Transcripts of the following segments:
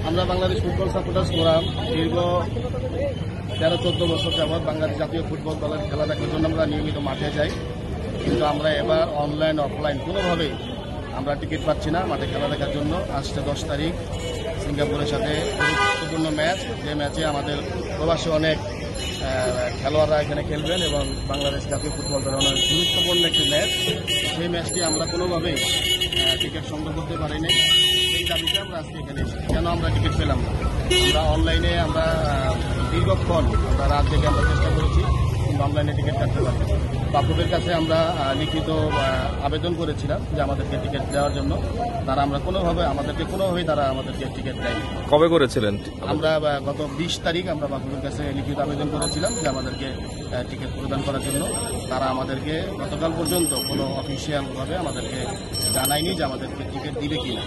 আমরা Bangladesh football supporters forum দীর্ঘ 13-14 বছর যাবৎ বাংলাদেশ জাতীয় ফুটবল দলের খেলা দেখার জন্য আমরা নিয়মিত মাঠে যাই, কিন্তু আমরা এবার অনলাইন অফলাইন কোনোভাবেই আমরা টিকিট পাচ্ছি না মাঠে খেলা দেখার জন্য। আসছে 10 তারিখ সিঙ্গাপুরের সাথে গুরুত্বপূর্ণ ম্যাচ, যে ম্যাচে আমাদের প্রবাসী অনেক খেলোয়াড়রা এখানে খেলবেন এবং বাংলাদেশ জাতীয় ফুটবল দলের অনেক গুরুত্বপূর্ণ একটি ম্যাচ। সেই ম্যাচটি আমরা কোনোভাবেই টিকিট সংগ্রহ করতে পারিনি। সেই দাবিতে আমরা আজকে এখানে এসেছি। কেন আমরা টিকিট পেলাম না? আমরা অনলাইনে আমরা দীর্ঘক্ষণ আমরা রাত জেগে আমরা চেষ্টা করেছি, কিন্তু অনলাইনে টিকিট কাটতে পারি। বাফুফের কাছে আমরা লিখিত আবেদন করেছিলাম যে আমাদেরকে টিকিট দেওয়ার জন্য। তারা কোনোভাবেই তারা আমাদেরকে টিকিট দেয়নি। কবে করেছিলেন? আমরা গত 20 তারিখ আমরা বাফুফের কাছে লিখিত আবেদন করেছিলাম যে আমাদেরকে টিকিট প্রদান করার জন্য। তারা আমাদেরকে গতকাল পর্যন্ত কোনো অফিসিয়ালভাবে আমাদেরকে জানায়নি যে আমাদেরকে টিকিট দিবে কিনা।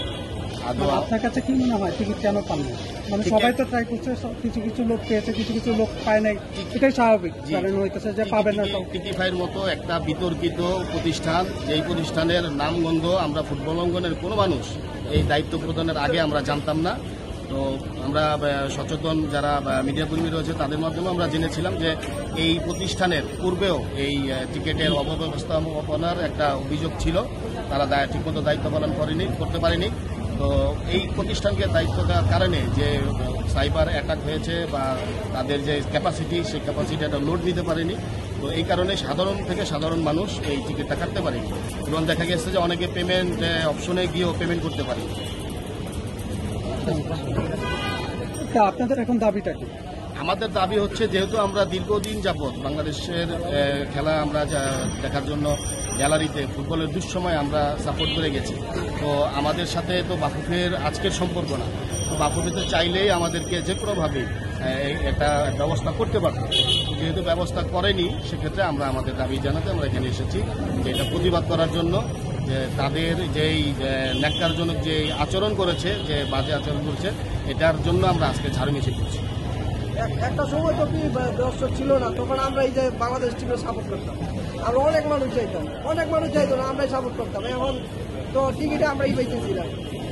আপনার কাছে কি মনে হয় টিকিট কেন পান না? মানে সবাই তো ট্রাই করছে, কিছু কিছু লোক পেয়েছে, কিছু কিছু লোক পায় নাই, এটাই স্বাভাবিক। কারণ হইতেছে যে পাবে না। টিকিফাইয়ের মতো একটা বিতর্কিত প্রতিষ্ঠান, যেই প্রতিষ্ঠানের নামগন্ধ আমরা ফুটবল অঙ্গনের কোনো মানুষ এই দায়িত্ব প্রদানের আগে আমরা জানতাম না। তো আমরা সচেতন যারা মিডিয়া কর্মী রয়েছে তাদের মাধ্যমে আমরা জেনেছিলাম যে এই প্রতিষ্ঠানের পূর্বেও এই টিকিটের অপব্যবস্থাপনার একটা অভিযোগ ছিল। তারা ঠিকমতো দায়িত্ব পালন করতে পারেনি। তো এই প্রতিষ্ঠানকে দায়িত্ব দেওয়ার কারণে যে সাইবার অ্যাটাক হয়েছে বা তাদের যে ক্যাপাসিটি, সেই ক্যাপাসিটিটা লোড নিতে পারেনি। তো এই কারণে সাধারণ মানুষ এই টিকিটটা কাটতে পারেনি এবং দেখা গেছে যে অনেকে পেমেন্ট অপশনে গিয়েও পেমেন্ট করতে পারে। আপনাদের এখন দাবিটা কি? আমাদের দাবি হচ্ছে, যেহেতু আমরা দীর্ঘদিন যাবৎ বাংলাদেশের খেলা আমরা দেখার জন্য গ্যালারিতে ফুটবলের দুঃসময় আমরা সাপোর্ট করে গেছি। তো আমাদের সাথে তো বাফুফের আজকের সম্পর্ক না। তো বাফুফে তো চাইলেই আমাদেরকে যে কোনোভাবে একটা ব্যবস্থা করতে পারত। যেহেতু ব্যবস্থা করেনি, সেক্ষেত্রে আমরা আমাদের দাবি জানাতে আমরা এখানে এসেছি, যে এটা প্রতিবাদ করার জন্য, যে তাদের যেই ন্যাক্কারজনক যে আচরণ করেছে, যে বাজে আচরণ করেছে, এটার জন্য আমরা আজকে ঝাড়ু মিছিল করছি। একটা সময় তো কি দর্শক ছিল না, তখন আমরা এই যে বাংলাদেশ টিমে সাপোর্ট করতাম। আমরা অনেক মানুষ চাইতো না, আমরাই সাপোর্ট করতাম। এখন তো টিকিটে আমরাই পাইতেছিলাম।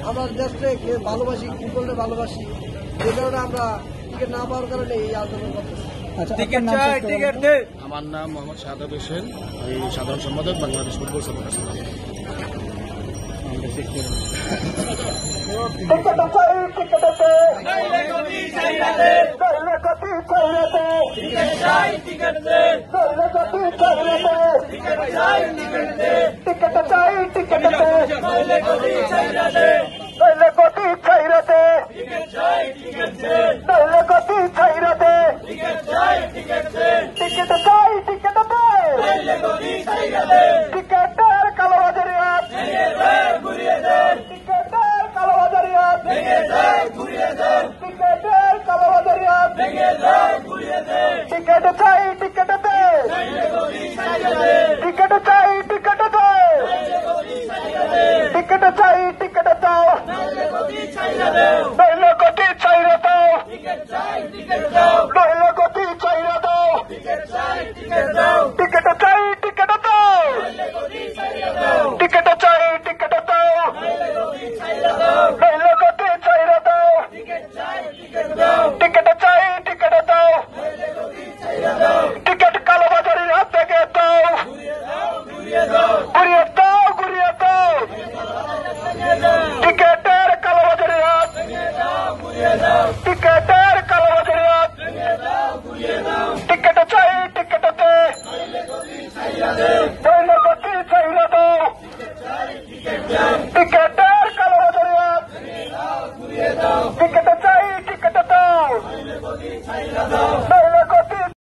আমরা দেশকে ভালোবাসি, ফুটবলটা ভালোবাসি, এই কারণে আমরা টিকিট না পাওয়ার কারণে এই আন্দোলন করতেছি। আমার নাম মোহাম্মদ শাহাদাত হোসেন, আমি সাধারণ সম্পাদক বাংলাদেশ ফুটবল সাপোর্টার্স। টিকেট চাই